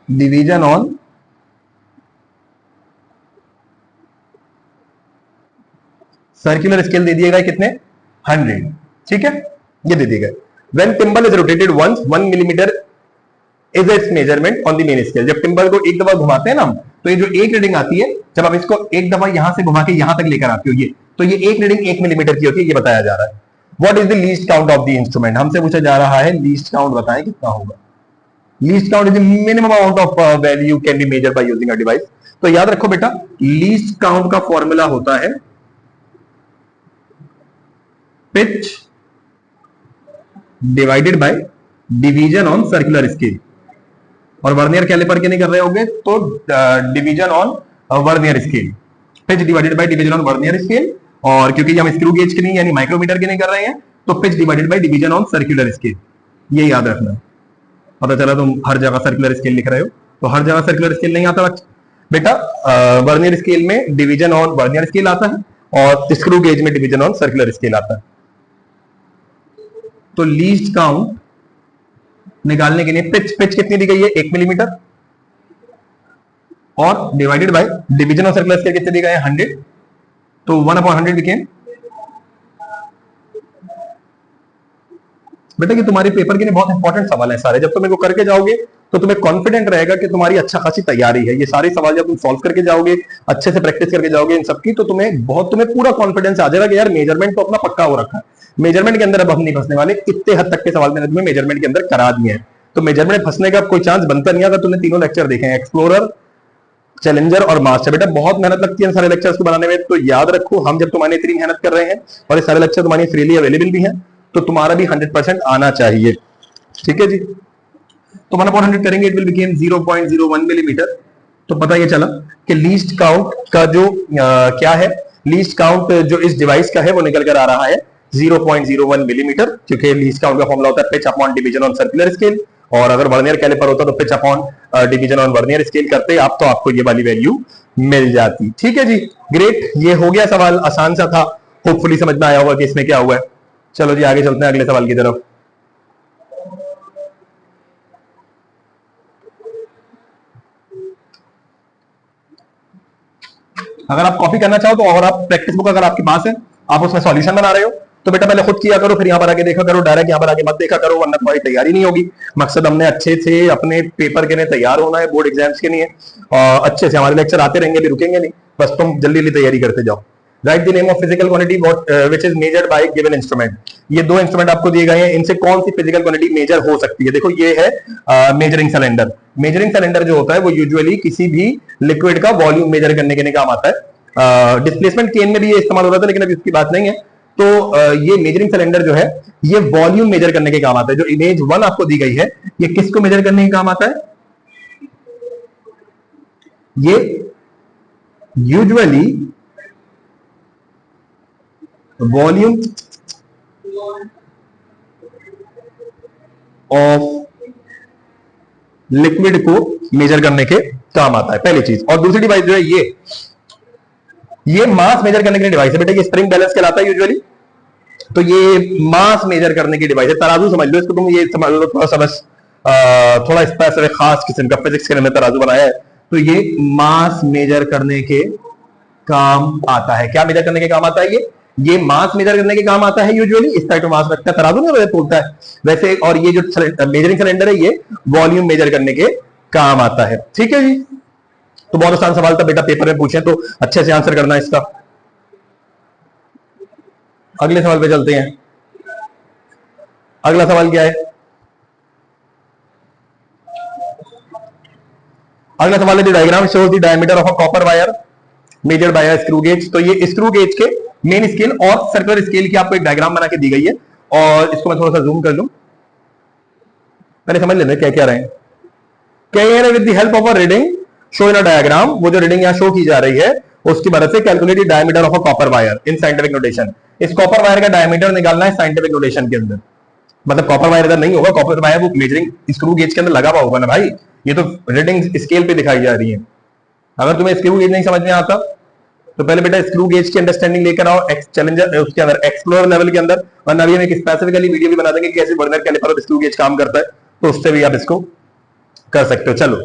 Division on circular scale दे दिए गए कितने? 100. ठीक है, ये दे दिए गए। When thimble is rotated once 1 millimeter is its measurement on the main scale. जब टिम्बल को एक दफा घुमाते हैं ना, तो ये जो एक रीडिंग आती है, जब आप इसको एक दफा यहां से घुमा के यहां तक लेकर आते हो, ये तो ये एक रीडिंग 1 मिलीमीटर की होती है, ये बताया जा रहा है। What is the least count of the instrument? हमसे पूछा जा रहा है लीस्ट काउंट बताएं कितना होगा। Least count is the minimum amount of value can be measured by using a device. तो याद रखो बेटा, लीस्ट काउंट का फॉर्मूला होता है pitch divided by division on circular scale. और वर्नियर कैलिपर के नहीं कर रहे होंगे तो division on vernier scale, pitch divided by division on vernier scale. और क्योंकि हम स्क्रू गेज के नहीं यानी माइक्रोमीटर के नहीं कर रहे हैं, तो pitch divided by division on circular scale. ये याद रखना। पता चला तुम हर जगह सर्कुलर स्केल लिख रहे हो, तो हर जगह सर्कुलर स्केल नहीं आता बेटा। वर्नियर स्केल में डिवीजन ऑन वर्नियर स्केल आता है और स्क्रू गेज में डिवीजन ऑन सर्कुलर स्केल आता है। तो लीस्ट काउंट निकालने के लिए पिच कितनी दी गई है? 1 मिलीमीटर, और divided by division of circular scale कितने दी गए हैं? 100। तो 1/100 बिकेम। बेटा कि तुम्हारे पेपर के लिए बहुत इंपॉर्टेंट सवाल है सारे। जब तुम इनको करके जाओगे तो तुम्हें कॉन्फिडेंट रहेगा कि तुम्हारी अच्छा खासी तैयारी है। ये सारे सवाल जब तुम सॉल्व करके जाओगे, अच्छे से प्रैक्टिस करके जाओगे इन सबकी, तो तुम्हें पूरा कॉन्फिडेंस आ जाएगा कि यार मेजरमेंट तो अपना पक्का हो रखा है। मेजरमेंट के अंदर अब हम नहीं फंसने वाले। इतने हद तक के सवाल मैंने तुम्हें मेजरमेंट के अंदर करा दिए हैं, तो मेजरमेंट फंसने का कोई चांस बनता नहीं है। अगर तुमने तीनों लेक्चर देखे हैं, एक्सप्लोरर, चैलेंजर और मास्टर, बेटा बहुत मेहनत लगती है सारे लेक्चर्स को बनाने में। तो याद रखो, हम जब तुम्हारी इतनी मेहनत कर रहे हैं और ये सारे लेक्चर तुम्हारी फ्रीली अवेलेबल भी हैं, तो तुम्हारा भी 100% आना चाहिए। ठीक है जी। तो 1/100 करेंगे, इट विल बिकम 0.01 मिलीमीटर। तो पता ये चला कि लीस्ट काउंट का जो क्या है, लीस्ट काउंट जो इस डिवाइस का है वो निकल कर आ रहा है 0.01 मिलीमीटर, क्योंकि लीस्ट काउंट का फॉर्मूला होता है pitch upon division on circular scale. और अगर वर्नियर कैलिपर होता तो pitch upon division on vernier scale करते आप, तो आपको ये वाली वैल्यू मिल जाती। ठीक है जी, ग्रेट। ये हो गया सवाल, आसान सा था, होपफुली समझ में आया होगा कि इसमें क्या हुआ है। चलो जी आगे चलते हैं अगले सवाल की तरफ। अगर आप कॉपी करना चाहो तो, और आप प्रैक्टिस बुक अगर आपके पास है, आप उसमें सॉल्यूशन बना रहे हो, तो बेटा पहले खुद किया करो, फिर यहाँ पर आके देखा करो। डायरेक्ट यहाँ पर आके मत देखा करो, वरना तुम्हारी तैयारी नहीं होगी। मकसद हमने अच्छे से अपने पेपर के लिए तैयार होना है, बोर्ड एग्जाम्स के लिए। अच्छे से हमारे लेक्चर आते रहेंगे, भी रुकेंगे नहीं, बस तुम जल्दी जल्दी तैयारी करते जाओ। Right the name of physical quantity which is measured by given instrument. ये दो इंस्ट्रूमेंट आपको दिए गए हैं, इनसे कौन सी फिजिकल क्वांटिटी मेजर हो सकती है? देखो ये है मेजरिंग सिलेंडर। मेजरिंग सिलेंडर जो होता है वो यूजुअली किसी भी लिक्विड का वॉल्यूम मेजर करने के काम आता है। डिस्प्लेसमेंट केन में भी ये इस्तेमाल हो रहा था, लेकिन अभी उसकी बात नहीं है। तो ये मेजरिंग सिलेंडर जो है ये वॉल्यूम मेजर करने के काम आता है। जो इमेज 1 आपको दी गई है, ये किसको मेजर करने के काम आता है? ये यूजुअली वॉल्यूम ऑफ लिक्विड को मेजर करने के काम आता है, पहली चीज। और दूसरी डिवाइस जो है ये मास मेजर करने के लिए डिवाइस है बेटा। ये स्प्रिंग बैलेंस कहलाता है यूजुअली। तो ये मास मेजर करने की डिवाइस है। तराजू समझ लो इसको तुम, ये समझ लो थोड़ा सा बस, थोड़ा स्पेसिफिक खास किस्म का फिजिक्स के अंदर तराजू बनाया है। तो ये मास मेजर करने के काम आता है। क्या मेजर करने के काम आता है? ये मास मेजर करने के काम आता है यूजुअली। इस टाइप का मास रखता है, तराजू नहीं बोलता है वैसे। और ये जो मेजरिंग सिलेंडर है ये वॉल्यूम मेजर करने के काम आता है। ठीक है जी। तो बहुत आसान सवाल था बेटा, पेपर में पूछे तो अच्छे से आंसर करना इसका। अगले सवाल पे चलते हैं। अगला सवाल क्या है? अगला सवाल है, the diagram shows the diameter of a copper wire measured by a screw gauge. तो ये स्क्रू गेज के मेन स्केल और सर्कुलर स्केल की आपको एक डायग्राम बना के दी गई है, और इसको मैं थोड़ा सा जूम कर लूं, पहले समझ लेते क्या क्या रहे हैं। With the help of a reading show in a diagram, वो जो रीडिंग यहां शो की जा रही है उसकी मदद से calculate diameter of a copper wire in scientific notation. इस कॉपर वायर का डायमीटर निकालना है साइंटिफिक नोटेशन के अंदर। मतलब कॉपर वायर इधर नहीं होगा, कॉपर वायर वो मेजरिंग स्क्रू गेज के अंदर लगा हुआ होगा ना भाई, ये तो रीडिंग स्केल पे दिखाई जा रही है। अगर तुम्हें स्क्रू गेज नहीं समझ में आता तो पहले बेटा स्क्रू गेज की अंडरस्टैंडिंग लेकर आओ चैलेंजर उसके अंदर एक्सप्लोरर लेवल के अंदर, और अभी हम एक स्पेसिफिकली वीडियो भी बना देंगे कि कैसे वर्नियर कैलिपर और स्क्रू गेज काम करता है, तो उससे भी आप इसको कर सकते हो। चलो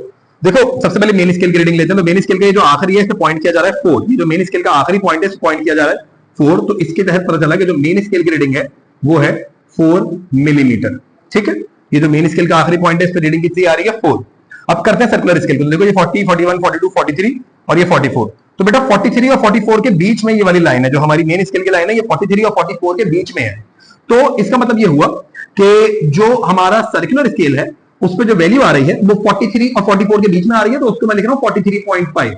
देखो सबसे पहले मेन स्केल की रीडिंग लेते हैं। तो मेन स्केल का जो आखिरी है इस पे पॉइंट किया जा रहा है 4, ये जो मेन स्केल का आखिरी पॉइंट है इस पॉइंट किया जा रहा है 4, तो इसके तहत पता चला कि जो मेन स्केल की रीडिंग है वो है 4 मिलीमीटर। ठीक है, ये जो मेन स्केल का आखिरी पॉइंट है इस पे रीडिंग कितनी आ रही है 4। अब करते हैं सर्कुलर स्केल को। देखो ये 40, 41, 42, 43 और ये 44। तो बेटा 43 और 44 के बीच में ये वाली लाइन है जो हमारी मेन स्केल की लाइन है, ये 43 और 44 के बीच में है। तो इसका मतलब ये हुआ कि जो हमारा सर्कुलर स्केल है उस पे जो वैल्यू आ रही है वो 43 और 44 के बीच में आ रही है, तो उसको मैं लिख रहा हूं 43.5।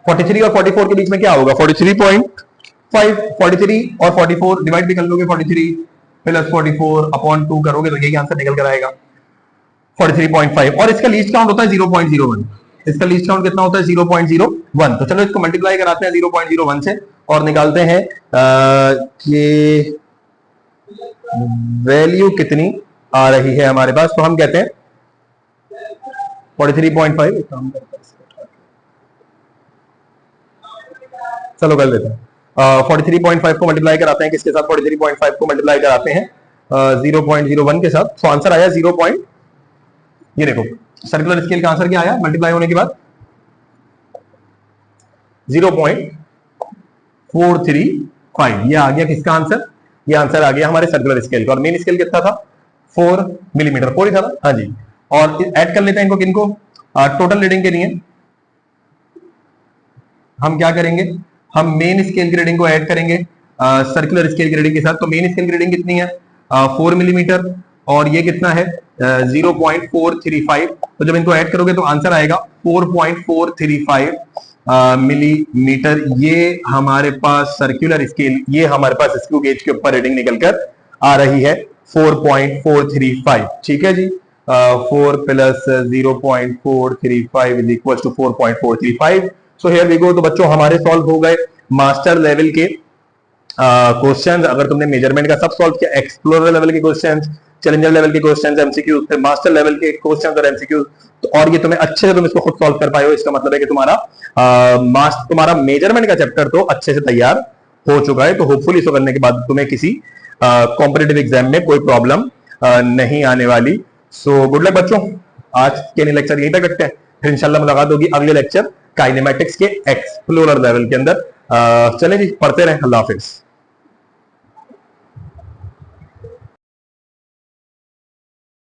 43 और 44 के बीच में क्या होगा 43.5। 43 और 44 डिवाइड भी कर लोगे, 43 प्लस 44 अपॉन 2 करोगे तो यही आंसर निकल कर आएगा 43.5। और इसका लीस्ट काउंट होता है 0.01। इसका लीस्ट काउंट कितना होता है 0.01। तो चलो इसको मल्टीप्लाई कराते हैं 0.01 से और निकालते हैं कि वैल्यू कितनी आ रही है हमारे पास। तो हम कहते हैं 43.5, चलो कर लेते हैं 43.5 को मल्टीप्लाई कराते हैं किसके साथ, 43.5 को मल्टीप्लाई कराते हैं 0.01 के साथ। तो आंसर आया 0. ये देखो सर्कुलर स्केल का आंसर क्या आया मल्टीप्लाई होने के बाद 0.435। ये आ गया किसका आंसर, ये आंसर आ गया हमारे सर्कुलर स्केल का। और मेन स्केल कितना था 4 मिलीमीटर, 4 ही था ना, हाँ जी। और ऐड कर लेते हैं इनको किनको, टोटल रीडिंग के लिए हम क्या करेंगे, हम मेन स्केल की रीडिंग को ऐड करेंगे सर्कुलर स्केल की रीडिंग के साथ। तो मेन स्केल की रीडिंग कितनी है 4 मिलीमीटर और ये कितना है 0.435। तो जब इनको ऐड करोगे तो आंसर आएगा 4.435 मिलीमीटर। ये हमारे पास सर्कुलर स्केल, ये हमारे पास स्क्रू गेज के ऊपर रीडिंग निकलकर आ रही है 4.435। ठीक है जी, 4 plus 0.435 is equal to 4.435। So here we go. तो बच्चों हमारे सॉल्व हो गए मास्टर लेवल के क्वेश्चंस। अगर तुमने मेजरमेंट का सब सॉल्व किया, एक्सप्लोरर लेवल के क्वेश्चंस, चैलेंजर लेवल के क्वेश्चंस, एमसीक्यू, फिर मास्टर लेवल के क्वेश्चंस और एमसीक्यू, तो और ये तुम्हें अच्छे से तुम इसको खुद सॉल्व कर पाए हो, इसका मतलब है कि तुम्हारा मेजरमेंट का चैप्टर तो अच्छे से तैयार हो चुका है। तो होपफुली इसको करने के बाद तुम्हें किसी कॉम्पिटिटिव एग्जाम में कोई प्रॉब्लम नहीं आने वाली। सो गुड लक बच्चों, आज के लिए लेक्चर यहीं तक रखते हैं, फिर इंशाल्लाह मुलाकात होगी अगले लेक्चर काइनेमैटिक्स के एक्सप्लोरर लेवल के अंदर। चलें जी, पढ़ते रहें, अल्लाह हाफिज।